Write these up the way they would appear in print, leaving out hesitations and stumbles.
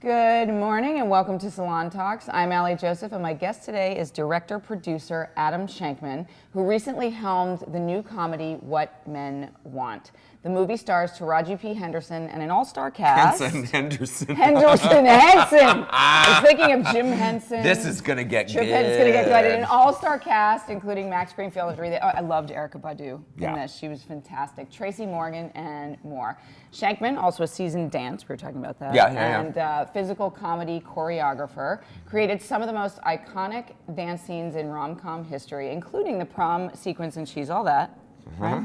Good morning and welcome to Salon Talks. I'm Alli Joseph and my guest today is director-producer Adam Shankman, who recently helmed the new comedy What Men Want. The movie stars Taraji P. Henson and an all-star cast. Henson. Henson. I was thinking of Jim Henson. This is going to get good. It's going to get good. An all-star cast, including Max Greenfield. I loved Erykah Badu in this. She was fantastic. Tracy Morgan and more. Shankman, also a seasoned dance, we were talking about that. And physical comedy choreographer, created some of the most iconic dance scenes in rom-com history, including the prom sequence in She's All That. Right?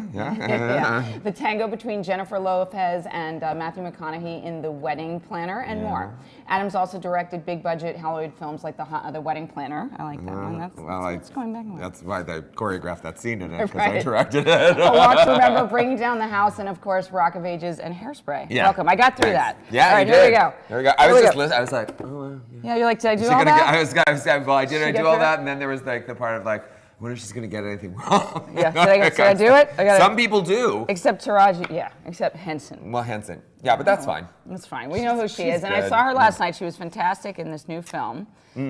The tango between Jennifer Lopez and Matthew McConaughey in The Wedding Planner and more. Adam's also directed big-budget Hollywood films like The Wedding Planner. I like that one. That's going back. That's why I choreographed that scene in it, because I directed it. A Walk to Remember, Bringing Down the House, and of course, Rock of Ages and Hairspray. Welcome. I got through that. Yeah, all right, here we go. There we go. I was just listening. I was like, oh, yeah. You're like, did I do all that? I do all that, and then there was like the part of like, I wonder if she's going to get anything wrong. Yeah, did I do it? Some people do. Except Taraji, except Henson. Well, Henson. Yeah, but that's fine. That's fine. We know who she is. And I saw her last night. She was fantastic in this new film.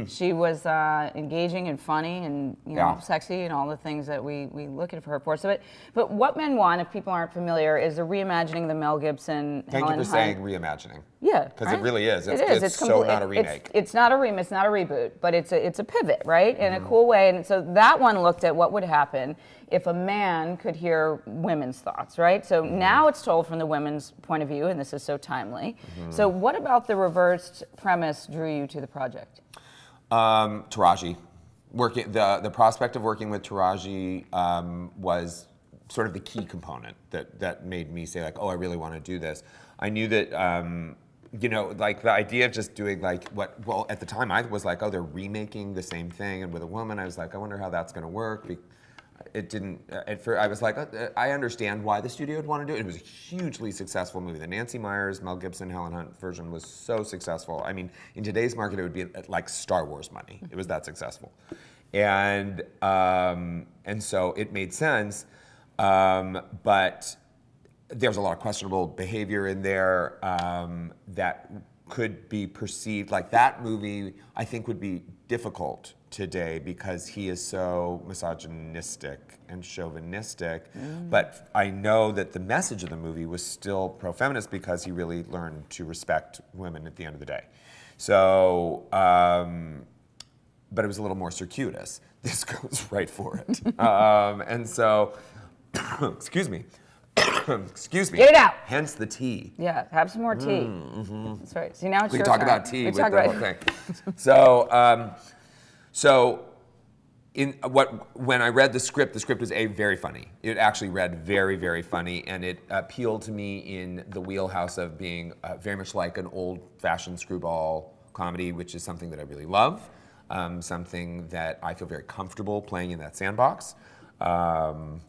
She was engaging and funny and sexy and all the things that we look at her for. So, but What Men Want, if people aren't familiar, is a reimagining of the Mel Gibson. Thank you for saying reimagining. Yeah, because it really is. It's so not a remake. It's not a remake. It's not a reboot, but it's a pivot, right? In a cool way. And so that one looked at what would happen if a man could hear women's thoughts, right? So now it's told from the women's point of view, and this is so timely. So what about the reversed premise drew you to the project? Taraji. The prospect of working with Taraji was sort of the key component that made me say, like, oh, I really want to do this. I knew that, like the idea of just doing at the time I was like, oh, they're remaking the same thing and with a woman. I was like, I wonder how that's going to work. It didn't, I was like, I understand why the studio would want to do it. It was a hugely successful movie. The Nancy Meyers, Mel Gibson, Helen Hunt version was so successful. I mean, in today's market, it would be like Star Wars money. It was that successful. And so it made sense, but there's a lot of questionable behavior in there that could be perceived, like that movie, I think would be difficult today because he is so misogynistic and chauvinistic. But I know that the message of the movie was still pro-feminist because he really learned to respect women at the end of the day. So, but it was a little more circuitous. This goes right for it. And so, excuse me. Excuse me. Get it out. Hence the tea. Yeah, have some more tea. That's right. See, now it's we your can talk turn. about tea with the whole thing. So, when I read the script was very funny. It actually read very, very funny, and it appealed to me in the wheelhouse of being very much like an old-fashioned screwball comedy, which is something that I really love, something that I feel very comfortable playing in that sandbox, and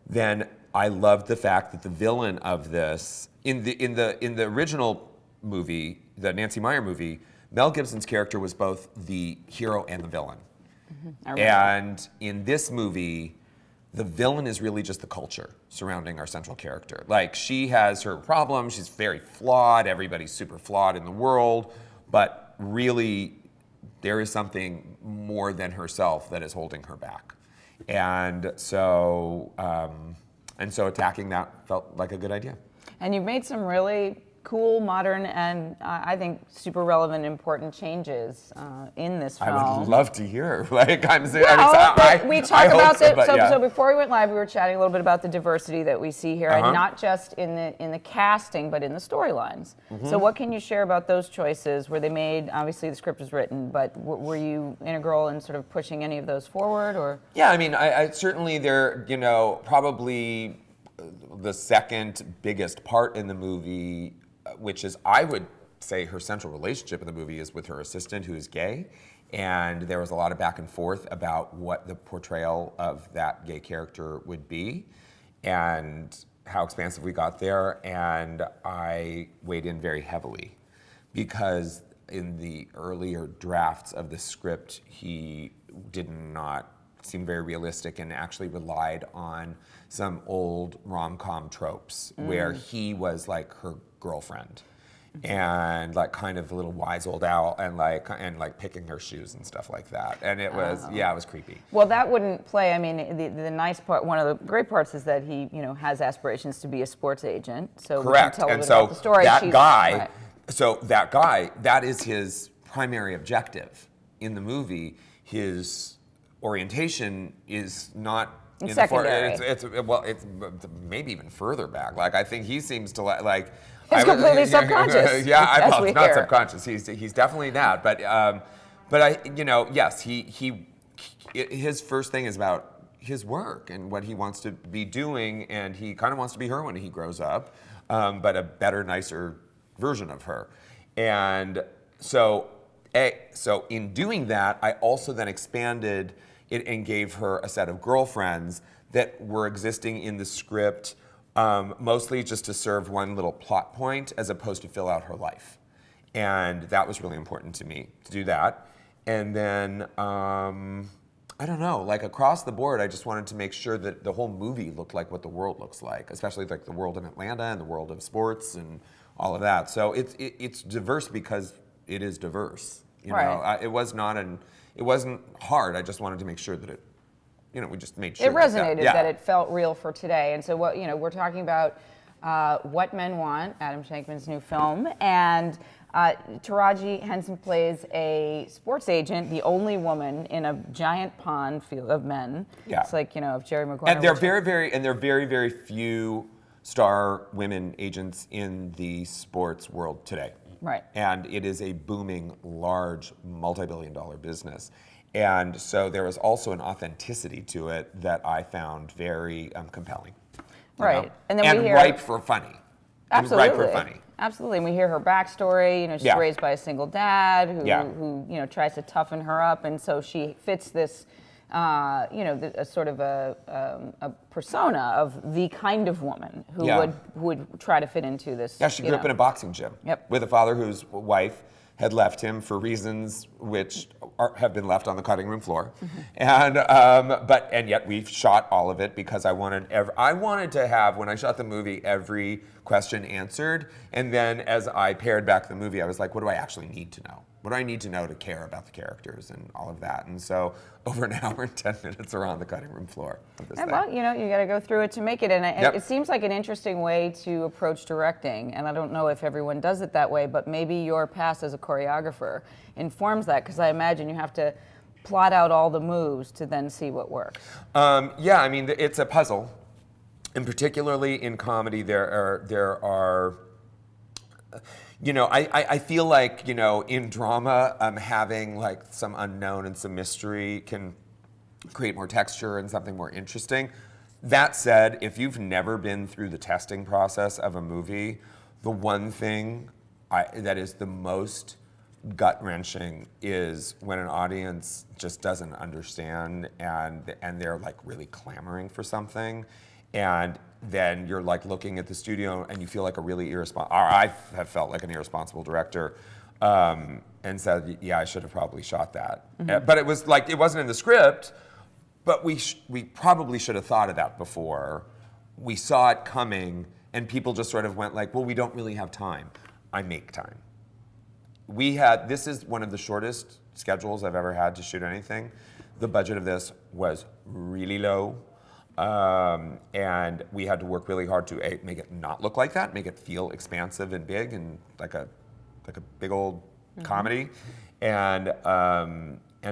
then I loved the fact that the villain of this in the original movie, the Nancy Meyers movie, Mel Gibson's character was both the hero and the villain. And in this movie, the villain is really just the culture surrounding our central character. Like, she has her problems, she's very flawed, everybody's super flawed in the world, but really there is something more than herself that is holding her back. And so attacking that felt like a good idea. And you've made some really cool, modern, and I think super relevant, important changes in this film. I would love to hear. We talk about it. So before we went live, we were chatting a little bit about the diversity that we see here, and not just in the casting, but in the storylines. So what can you share about those choices? Were they made? Obviously, the script was written, but were you integral in sort of pushing any of those forward, or? Yeah, I mean, I certainly they're probably the second biggest part in the movie, which is, I would say, her central relationship in the movie is with her assistant, who is gay. And there was a lot of back and forth about what the portrayal of that gay character would be and how expansive we got there. And I weighed in very heavily because in the earlier drafts of the script, he did not seem very realistic and actually relied on some old rom-com tropes where he was like her girlfriend. and like kind of a little wise old owl, and like picking her shoes and stuff like that. And it was it was creepy. Well, that wouldn't play. I mean, the nice part, one of the great parts is that he, has aspirations to be a sports agent. So Correct. We can tell and a bit so about the story. that guy, right. so that guy, that is his primary objective in the movie. His orientation is not in secondary. It's maybe even further back. Like I think he seems to like. He's completely subconscious. Yeah, well, not subconscious. He's definitely that. But I, yes, his first thing is about his work and what he wants to be doing, and he kind of wants to be her when he grows up, but a better, nicer version of her. And so in doing that, I also then expanded it and gave her a set of girlfriends that were existing in the script. Mostly just to serve one little plot point as opposed to fill out her life. And that was really important to me to do that. And then, I don't know, like across the board, I just wanted to make sure that the whole movie looked like what the world looks like, especially like the world in Atlanta and the world of sports and all of that. So it's diverse because it is diverse. Right. It wasn't hard. I just wanted to make sure that it, we just made sure. It resonated that it felt real for today. And so what we're talking about What Men Want, Adam Shankman's new film, and Taraji Henson plays a sports agent, the only woman in a giant pond field of men. Yeah. It's like, if Jerry Maguire. And they're very few star women agents in the sports world today. Right. And it is a booming, large, multi-billion-dollar business. And so there was also an authenticity to it that I found very compelling. Right. And then we hear ripe for funny. Absolutely. Ripe for funny. Absolutely. And we hear her backstory. She's raised by a single dad who tries to toughen her up. And so she fits this, a sort of a persona of the kind of woman who would try to fit into this. Yeah, she grew up in a boxing gym with a father whose wife had left him for reasons which have been left on the cutting room floor, and yet we shot all of it because I wanted to have, when I shot the movie, every question answered, and then as I pared back the movie, I was like, what do I actually need to know? What do I need to know to care about the characters and all of that? And so over an hour and 10 minutes are on the cutting room floor of this thing. Well, you got to go through it to make it. And it seems like an interesting way to approach directing. And I don't know if everyone does it that way, but maybe your past as a choreographer informs that, because I imagine you have to plot out all the moves to then see what works. It's a puzzle. And particularly in comedy, there are I feel like, in drama, having like some unknown and some mystery can create more texture and something more interesting. That said, if you've never been through the testing process of a movie, the one thing that is the most gut-wrenching is when an audience just doesn't understand and they're like really clamoring for something. And then you're like looking at the studio and you feel like a really I have felt like an irresponsible director, and said, I should have probably shot that. But it was like, it wasn't in the script, but we probably should have thought of that before. We saw it coming and people just sort of went like, well, we don't really have time. I make time. This is one of the shortest schedules I've ever had to shoot anything. The budget of this was really low. And we had to work really hard to make it not look like that, make it feel expansive and big and like a big old comedy, and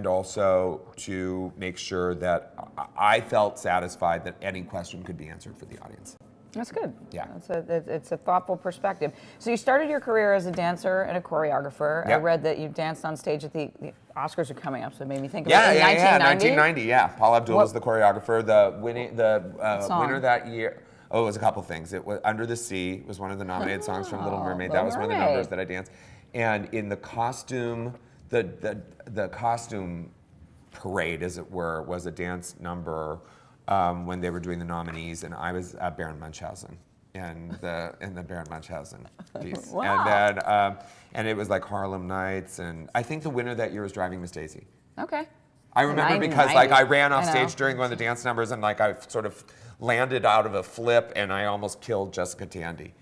also to make sure that I felt satisfied that any question could be answered for the audience. That's good. Yeah. It's a thoughtful perspective. So you started your career as a dancer and a choreographer. Yeah. I read that you danced on stage at the Oscars are coming up, so it made me think of 1990. Yeah, Paul Abdul was the choreographer. The winner that year. Oh, it was a couple things. It was Under the Sea was one of the nominated songs from Little Mermaid. That was one of the numbers that I danced. And in the costume, the costume parade, as it were, was a dance number. When they were doing the nominees, and I was Baron Munchausen in the Baron Munchausen piece. Wow. And then and it was like Harlem Nights, and I think the winner that year was Driving Miss Daisy. Okay. I remember because like I ran off stage during one of the dance numbers, and like I sort of landed out of a flip, and I almost killed Jessica Tandy.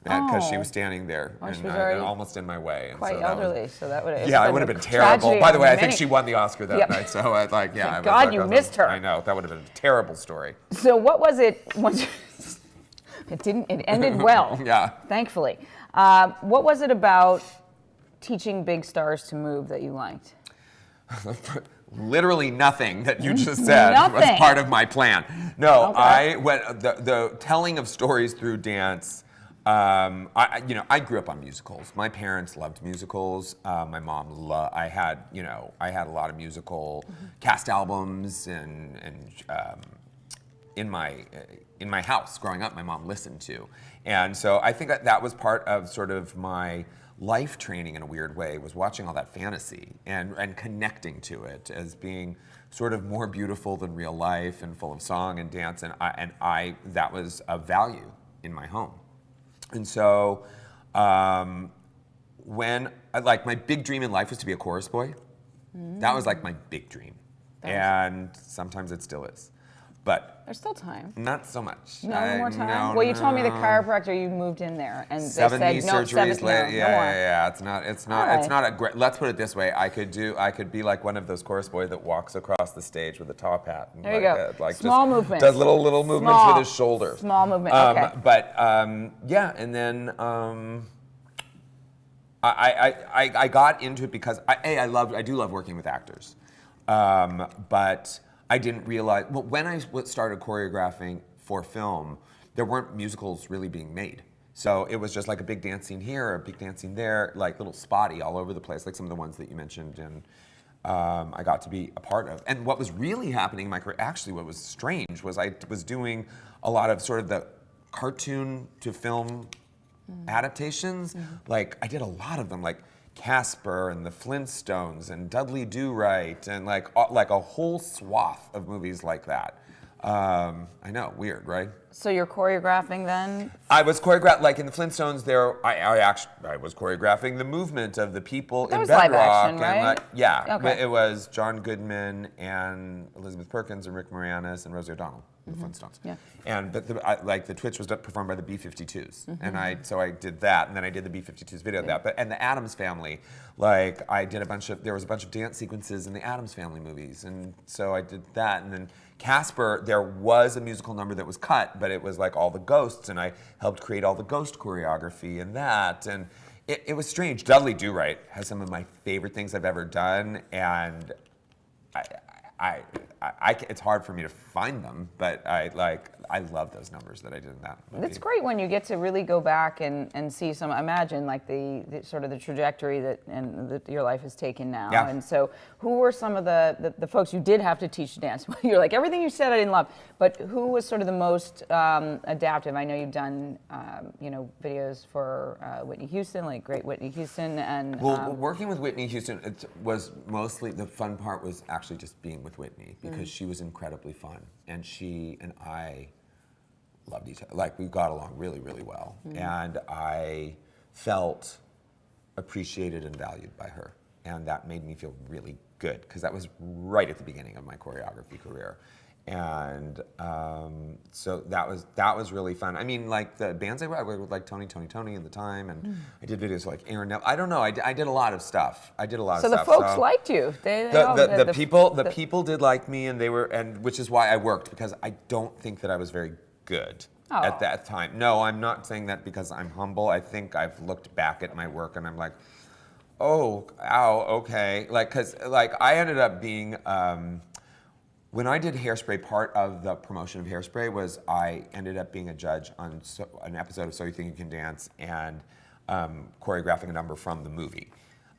because she was standing there she and, was already almost in my way. And quite so elderly, so that would have it would have been terrible. By the way, I think she won the Oscar that night. So Thank God you missed her. I know, that would have been a terrible story. So what was it once? It ended well. Yeah. Thankfully. What was it about teaching big stars to move that you liked? Literally nothing that you just said was part of my plan. No, okay. the telling of stories through dance. I grew up on musicals. My parents loved musicals. My mom I had a lot of musical cast albums and in my house growing up. My mom listened to, and so I think that was part of sort of my life training in a weird way, was watching all that fantasy and connecting to it as being sort of more beautiful than real life and full of song and dance, and I that was a value in my home. And so when my big dream in life was to be a chorus boy. That was like my big dream. And sometimes it still is. But there's still time. Not so much. No more time? Well, you told me the chiropractor, you moved in there and they 70 said, surgeries later. No more. Yeah. It's not a great. Let's put it this way. I could be like one of those chorus boys that walks across the stage with a top hat. And there you go. Small movements. Does little movements with his shoulder. Small movement. Okay. But and then I got into it because I do love working with actors, but I didn't realize, when I started choreographing for film, there weren't musicals really being made. So it was just like a big dance scene here, a big dance scene there, like little spotty all over the place, like some of the ones that you mentioned, and I got to be a part of. And what was really happening in my career, actually what was strange, was I was doing a lot of sort of the cartoon to film adaptations. Like I did a lot of them, like Casper and the Flintstones and Dudley Do-Right and like a whole swath of movies like that. I know, weird, right? So you're choreographing then? I was choreographing, like in the Flintstones. I was choreographing the movement of the people in Bedrock. Live action, right? Okay. It was John Goodman and Elizabeth Perkins and Rick Moranis and Rosie O'Donnell. The Flintstones. Yeah. And the Twitch was performed by the B-52s, and I did that, and then I did the B-52s video of that. And the Addams Family, there was a bunch of dance sequences in the Addams Family movies, and so I did that. And then Casper, there was a musical number that was cut, but it was like all the ghosts, and I helped create all the ghost choreography and that, and it was strange. Dudley Do-Right has some of my favorite things I've ever done, and it's hard for me to find them, but I love those numbers that I did in that movie. It's great when you get to really go back and see some. Imagine like the sort of the trajectory that your life has taken now. Yeah. And so, who were some of the folks you did have to teach to dance? You're like, everything you said I didn't love, but who was sort of the most adaptive? I know you've done videos for Whitney Houston, like great Whitney Houston, and working with Whitney Houston, it was mostly the fun part was actually just being with Whitney, because she was incredibly fun, and she and I loved each other. Like, we got along really, really well, and I felt appreciated and valued by her, and that made me feel really good, because that was right at the beginning of my choreography career. And so that was really fun. I mean, like the bands I worked with, like Tony at the time, and I did videos like Aaron Neville. I don't know. I did a lot of stuff. So the folks liked you. The people did like me, and which is why I worked, because I don't think that I was very good at that time. No, I'm not saying that because I'm humble. I think I've looked back at my work and I'm like, okay. Because I ended up being. When I did Hairspray, part of the promotion of Hairspray was I ended up being a judge on an episode of So You Think You Can Dance and choreographing a number from the movie.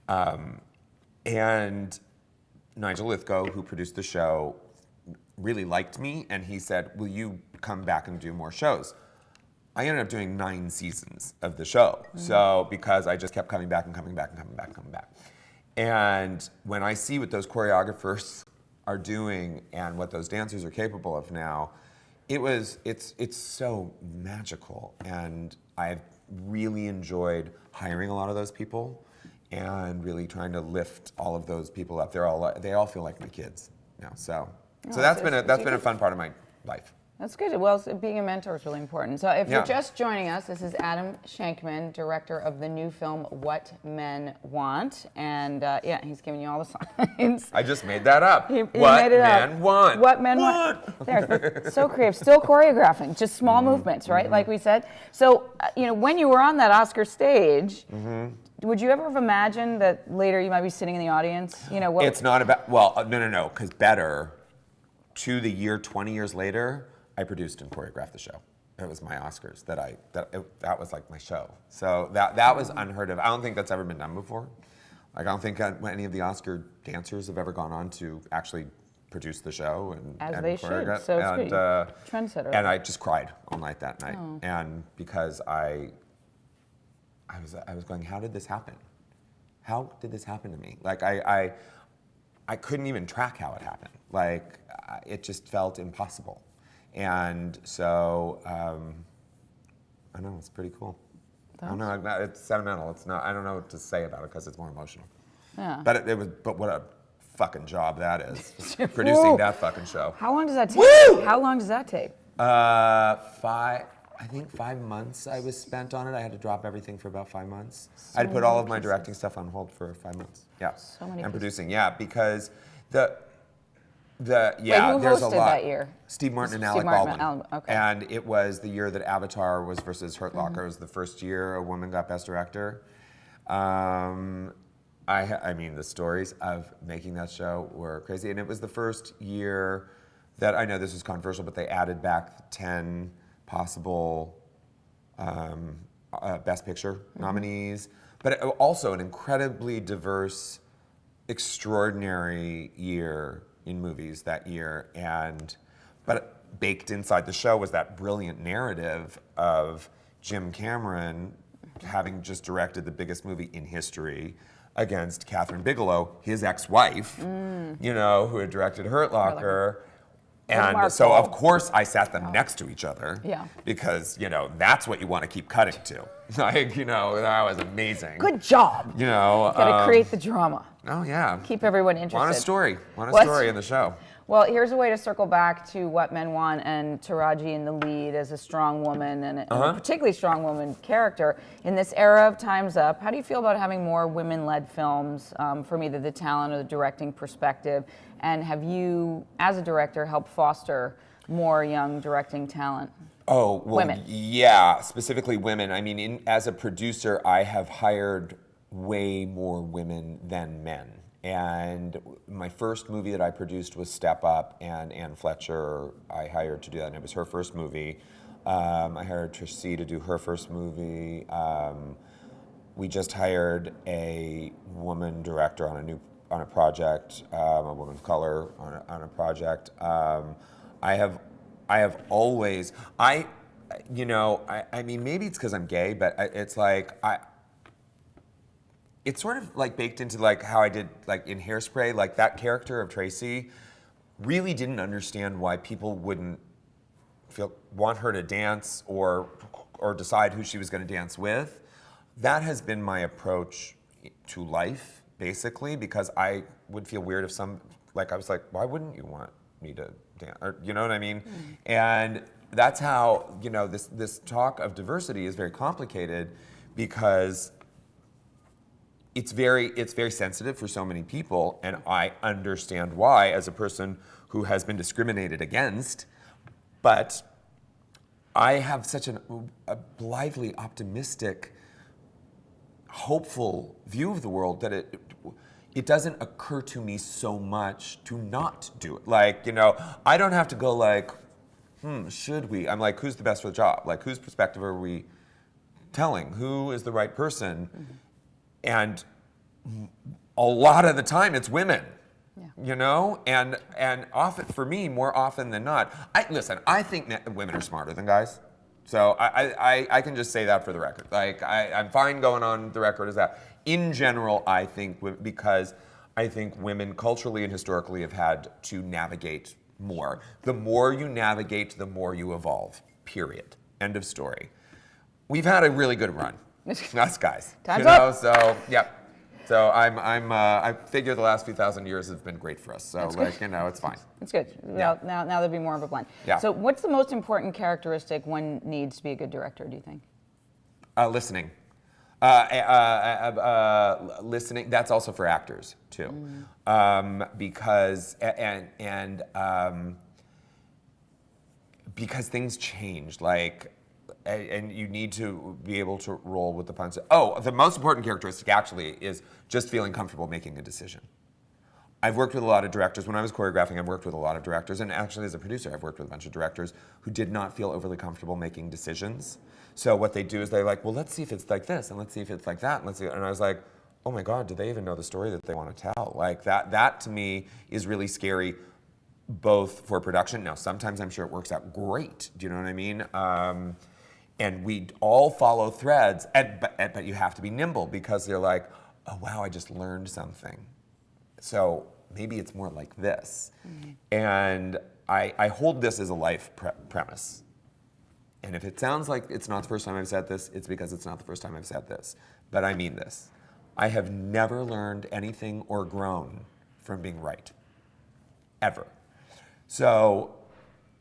And Nigel Lythgoe, who produced the show, really liked me, and he said, will you come back and do more shows? I ended up doing 9 seasons of the show, because I just kept coming back and coming back and coming back and coming back. And when I see what those choreographers are doing and what those dancers are capable of now, it's so magical, and I've really enjoyed hiring a lot of those people and really trying to lift all of those people up. They all feel like my kids now. So that's been a fun part of my life. That's good. Well, being a mentor is really important. So if you're just joining us, this is Adam Shankman, director of the new film What Men Want. And he's giving you all the signs. I just made that up. He what made it men up. want. What men want. There, so creative. Still choreographing, just small movements, right? Like we said. So, when you were on that Oscar stage, would you ever have imagined that later you might be sitting in the audience? It's not about, no, because better, 20 years later, I produced and choreographed the show. It was my Oscars that was like my show. So that was unheard of. I don't think that's ever been done before. Like, I don't think any of the Oscar dancers have ever gone on to actually produce the show and they choreograph. should. So it's good. Trendsetter. And I just cried all night that night. And because I was going, how did this happen? How did this happen to me? Like, I couldn't even track how it happened. Like, it just felt impossible. And so, I know, it's pretty cool. I don't know, it's sentimental. It's not, I don't know what to say about it because it's more emotional. Yeah. But what a fucking job that is. Producing that fucking show. How long does that take? Woo! How long does that take? 5 months I was spent on it. I had to drop everything for about 5 months. I had to put all of my directing stuff on hold for 5 months. Yeah. So many and pieces. Producing, because who there's a lot. That year? Steve Martin and Alec Baldwin. Okay. And it was the year that Avatar was versus Hurt Locker. It was the first year a woman got Best Director. I mean, the stories of making that show were crazy. And it was the first year that, I know this was controversial, but they added back 10 possible Best Picture nominees. But also an incredibly diverse, extraordinary year in movies that year. But baked inside the show was that brilliant narrative of Jim Cameron having just directed the biggest movie in history against Catherine Bigelow, his ex-wife, who had directed Hurt Locker. And so, of course, I sat them next to each other. Yeah. Because, that's what you want to keep cutting to. Like, that was amazing. Good job. Got to create the drama. Oh, yeah. Keep everyone interested. Want a story in the show. Well, here's a way to circle back to What Men Want and Taraji in the lead as a strong woman and a particularly strong woman character. In this era of Time's Up, how do you feel about having more women-led films from either the talent or the directing perspective? And have you, as a director, helped foster more young directing talent? Oh, well, women. Yeah, specifically women. I mean, as a producer, I have hired way more women than men. And my first movie that I produced was Step Up, and Anne Fletcher I hired to do that, and it was her first movie. I hired Trish C to do her first movie. We just hired a woman director on a project, a woman of color on a project. I have always, I mean, maybe it's because I'm gay, but it's like, it's sort of like baked into like how I did like in Hairspray, like that character of Tracy really didn't understand why people wouldn't want her to dance or decide who she was going to dance with. That has been my approach to life, basically, because I would feel weird if I was like, why wouldn't you want me to dance? Or, you know what I mean? And that's how, this talk of diversity is very complicated because it's very sensitive for so many people, and I understand why as a person who has been discriminated against, but I have such a blithely optimistic, hopeful view of the world that it doesn't occur to me so much to not do it. Like, I don't have to go like, should we? I'm like, who's the best for the job? Like, whose perspective are we telling? Who is the right person? Mm-hmm. And a lot of the time it's women, and often, for me, more often than not, I think women are smarter than guys. So I can just say that for the record. Like, I'm fine going on the record as that. In general, I think, because I think women culturally and historically have had to navigate more. The more you navigate, the more you evolve, period. End of story. We've had a really good run. Us guys. Time's up. So, yep. So I figure the last few thousand years have been great for us. So it's fine. It's good. Yeah. Now there'll be more of a blend. Yeah. So what's the most important characteristic one needs to be a good director, do you think? Listening. Listening. That's also for actors too, because because things change. And you need to be able to roll with the punches. Oh, the most important characteristic actually is just feeling comfortable making a decision. I've worked with a lot of directors. When I was choreographing, I've worked with a lot of directors, and actually as a producer, I've worked with a bunch of directors who did not feel overly comfortable making decisions. So what they do is they're like, well, let's see if it's like this, and let's see if it's like that, and let's see. And I was like, oh my God, do they even know the story that they want to tell? Like that to me is really scary, both for production. Now, sometimes I'm sure it works out great. Do you know what I mean? And we all follow threads, but you have to be nimble because they're like, oh wow, I just learned something. So maybe it's more like this. Mm-hmm. And I hold this as a life premise. And if it sounds like it's not the first time I've said this, it's because it's not the first time I've said this. But I mean this. I have never learned anything or grown from being right. Ever. So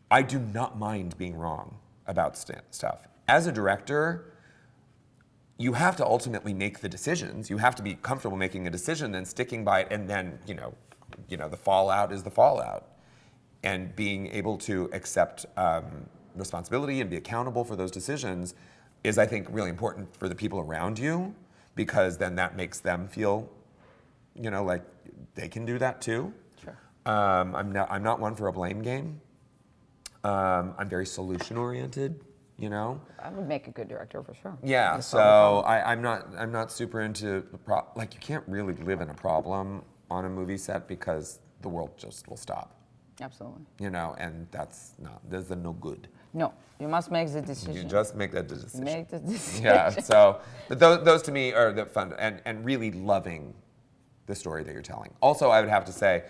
I do not mind being wrong about stuff. As a director, you have to ultimately make the decisions. You have to be comfortable making a decision, then sticking by it, and then the fallout is the fallout. And being able to accept responsibility and be accountable for those decisions is, I think, really important for the people around you, because then that makes them feel, like they can do that too. Sure. I'm not one for a blame game. I'm very solution oriented. I would make a good director for sure. Yeah, so I'm not super into you can't really live in a problem on a movie set because the world just will stop. Absolutely. And there's no good. No, you must make the decision. You just make that decision. Make the decision. Yeah, so but those to me are the fun and really loving the story that you're telling. Also, I would have to say,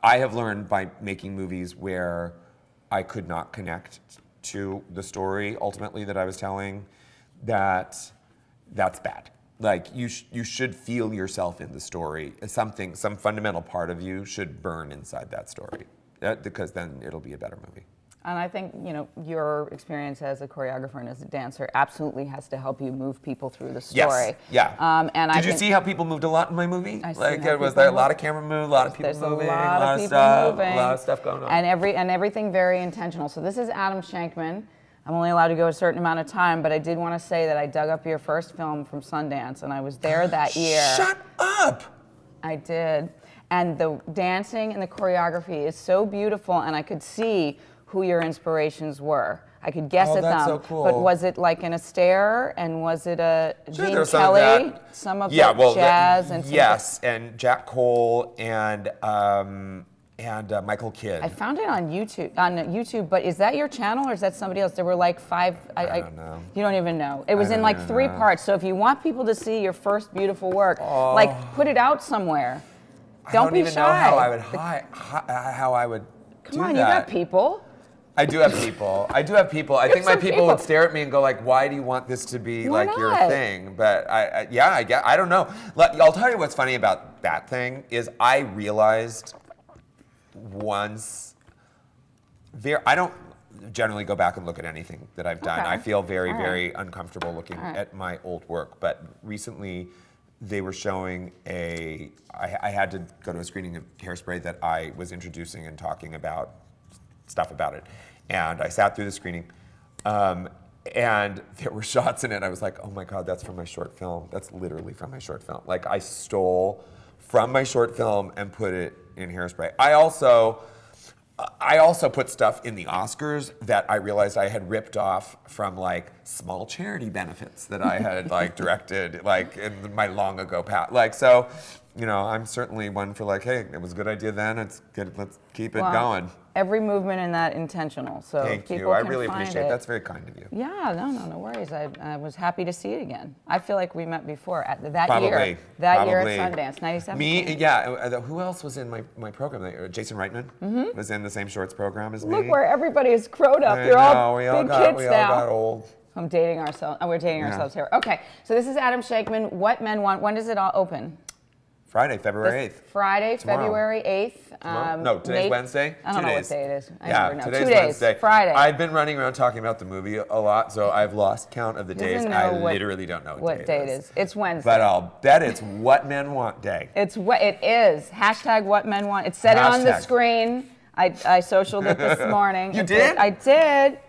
I have learned by making movies where I could not connect to the story ultimately that I was telling, that's bad. Like you should feel yourself in the story. Some fundamental part of you should burn inside that story, because then it'll be a better movie. And I think, your experience as a choreographer and as a dancer absolutely has to help you move people through the story. Yes, yeah. Did you see how people moved a lot in my movie? I Was there a lot of camera move, a lot of people moving, a lot of stuff going on. And everything very intentional. So this is Adam Shankman. I'm only allowed to go a certain amount of time, but I did want to say that I dug up your first film from Sundance, and I was there that year. Shut up! I did. And the dancing and the choreography is so beautiful, and I could see who your inspirations were. I could guess at them. So cool. But was it like an Astaire, and was it a Gene some Kelly? Some of the jazz and yes, and Jack Cole and Michael Kidd. I found it on YouTube. But is that your channel or is that somebody else? There were like five. I don't know. You don't even know. It was in like 3 parts. So if you want people to see your first beautiful work, put it out somewhere. Don't be shy. I don't even know how I would Come on, you got people. I do have people. I think my people would stare at me and go like, "Why do you want this to be your thing?" But I don't know. I'll tell you what's funny about that thing is I realized once. I don't generally go back and look at anything that I've done. Okay. I feel very uncomfortable looking at my old work. But recently, they were showing I had to go to a screening of Hairspray that I was introducing and talking about stuff about it. And I sat through the screening, and there were shots in it. I was like, oh my God, that's from my short film. That's literally from my short film. Like I stole from my short film and put it in Hairspray. I also put stuff in the Oscars that I realized I had ripped off from like small charity benefits that I had directed in my long ago past. So, I'm certainly one for hey, it was a good idea then. It's good. Let's keep it going. Every movement in that intentional. So thank you. I really appreciate it. That's very kind of you. Yeah, no worries. I was happy to see it again. I feel like we met before at that Probably. year. That year at Sundance, 97. Me, yeah. Who else was in my program? Jason Reitman was in the same shorts program as me. Look where everybody is grown up. You're all big kids now. We all got old. I'm dating ourselves. Oh, we're dating ourselves here. Okay, so this is Adam Shankman. What Men Want. When does it all open? Friday, February 8th. Friday, Tomorrow. February 8th. No, today's Wednesday. I don't know days. what day it is. I Yeah, never know. today's 2 days. Wednesday. Friday. I've been running around talking about the movie a lot, so I've lost count of the days. I literally don't know what day it is. It's Wednesday. But I'll bet it's What Men Want Day. It is. Hashtag What Men Want. It said it on the screen. I socialed it this morning. You did? I did.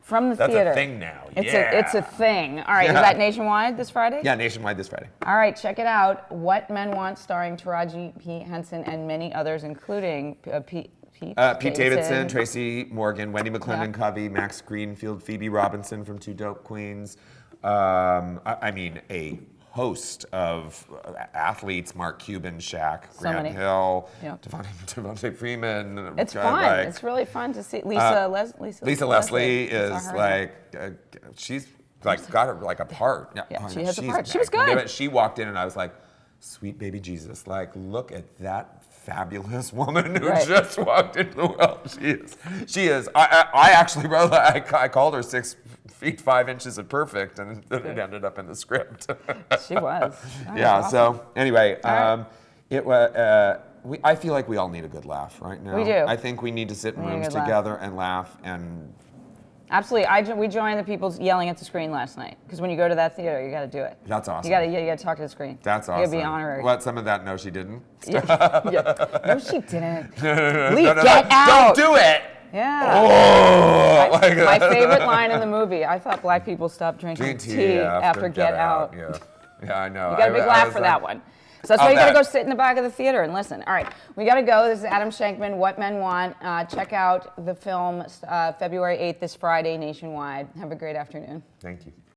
From the theater. That's a thing now. It's a thing. All right, is that nationwide this Friday? Yeah, nationwide this Friday. All right, check it out. What Men Want, starring Taraji P. Henson and many others, including Pete Davidson, Tracy Morgan, Wendy McClendon-Covey, Max Greenfield, Phoebe Robinson from Two Dope Queens. I mean, a host of athletes: Mark Cuban, Shaq, Grant Hill, Devontae Freeman. It's fun. It's really fun to see. Lisa Leslie is like she's like got her like a part. Yeah, she has a part. She was good. She walked in and I was like, sweet baby Jesus, like look at that fabulous woman who just walked into the world. She is. I actually wrote. I called her 6 feet 5 inches of perfect, and then it ended up in the script. She was. Yeah. Awesome. So anyway, it was. I feel like we all need a good laugh right now. We do. I think we need to sit in rooms together and laugh and. Absolutely. We joined the people yelling at the screen last night, because when you go to that theater, you got to do it. That's awesome. You got to talk to the screen. That's awesome. You got to be honorary. What? Some of that? No, she didn't. Yeah. No, she didn't. No, get out. Don't do it. Yeah. Oh, my favorite line in the movie. I thought black people stopped drinking tea after Get Out. Yeah, I know. You got a big laugh for that one. So that's why you got to go sit in the back of the theater and listen. All right, we got to go. This is Adam Shankman, What Men Want. Check out the film February 8th, this Friday, nationwide. Have a great afternoon. Thank you.